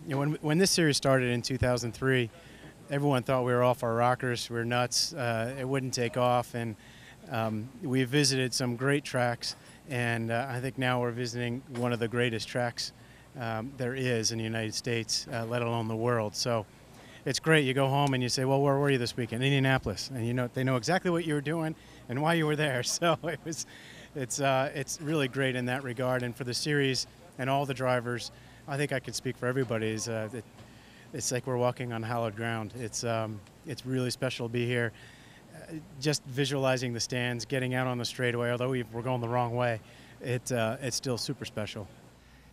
When this series started in 2003, everyone thought we were off our rockers, we were nuts, it wouldn't take off, and we visited some great tracks, and I think now we're visiting one of the greatest tracks there is in the United States, let alone the world. So it's great. You go home and you say, well, where were you this weekend? Indianapolis. And they know exactly what you were doing and why you were there. So it's really great in that regard. And for the series and all the drivers, I think I could speak for everybody. It's like we're walking on hallowed ground. It's really special to be here. Just visualizing the stands, getting out on the straightaway, although we're going the wrong way, it's still super special.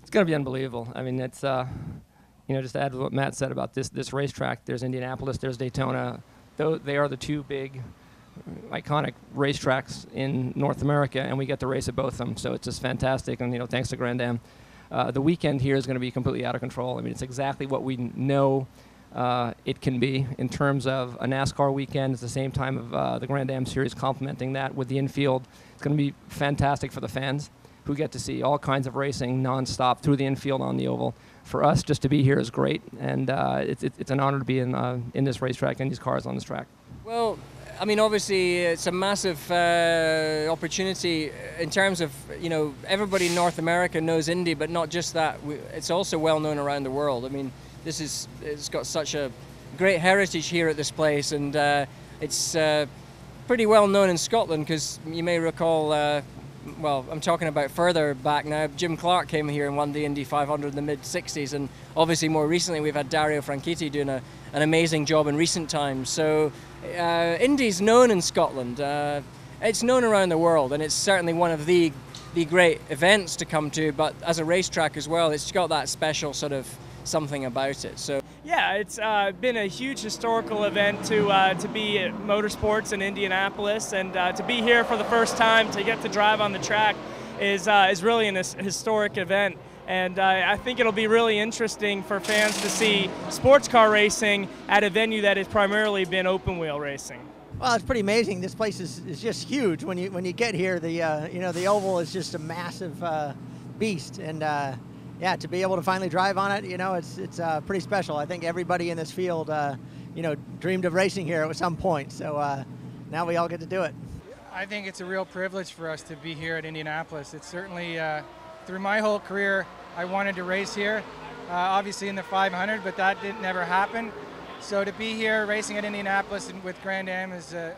It's going to be unbelievable. I mean, it's just to add to what Matt said about this racetrack. There's Indianapolis, there's Daytona. They are the two big, iconic racetracks in North America, and we get to race at both of them. So it's just fantastic, and thanks to Grand-Am. The weekend here is going to be completely out of control. I mean, it's exactly what we know it can be in terms of a NASCAR weekend. It's the same time of the Grand-Am series complementing that with the infield. It's going to be fantastic for the fans who get to see all kinds of racing nonstop through the infield on the oval. For us, just to be here is great, and it's an honor to be in this racetrack and these cars on this track. Well, I mean, obviously, it's a massive opportunity in terms of, everybody in North America knows Indy, but not just that. It's also well known around the world. I mean, it's got such a great heritage here at this place, and it's pretty well known in Scotland, because you may recall, well, I'm talking about further back now, Jim Clark came here and won the Indy 500 in the mid-'60s, and obviously more recently we've had Dario Franchitti doing an amazing job in recent times. So Indy's known in Scotland. It's known around the world, and it's certainly one of the great events to come to, but as a racetrack as well, it's got that special sort of something about it. So yeah, it's been a huge historical event to be at Motorsports in Indianapolis, and to be here for the first time, to get to drive on the track is really an historic event. And I think it'll be really interesting for fans to see sports car racing at a venue that has primarily been open wheel racing. Well, it's pretty amazing. This place is just huge. When you get here, the oval is just a massive beast, and yeah, to be able to finally drive on it, it's pretty special. I think everybody in this field, dreamed of racing here at some point. So now we all get to do it. I think it's a real privilege for us to be here at Indianapolis. It's certainly, through my whole career, I wanted to race here, obviously in the 500, but that didn't never happen. So to be here racing at Indianapolis and with Grand-Am is a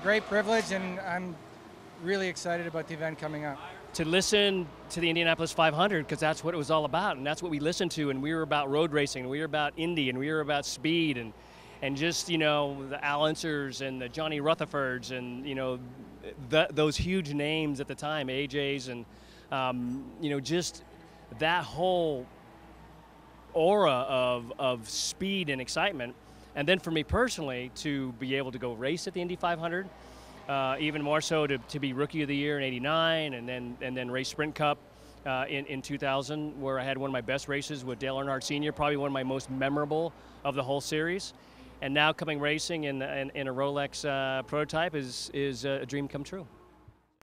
great privilege, and I'm really excited about the event coming up. To listen to the Indianapolis 500, because that's what it was all about, and that's what we listened to, and we were about road racing, and we were about Indy, and we were about speed, and just, the Al Unsers and the Johnny Rutherfords, and, those huge names at the time, AJs, and, just that whole aura of speed and excitement. And then for me personally, to be able to go race at the Indy 500, even more so to be Rookie of the Year in '89, and then race Sprint Cup in 2000, where I had one of my best races with Dale Earnhardt Sr., probably one of my most memorable of the whole series. And now coming racing in a Rolex prototype is a dream come true.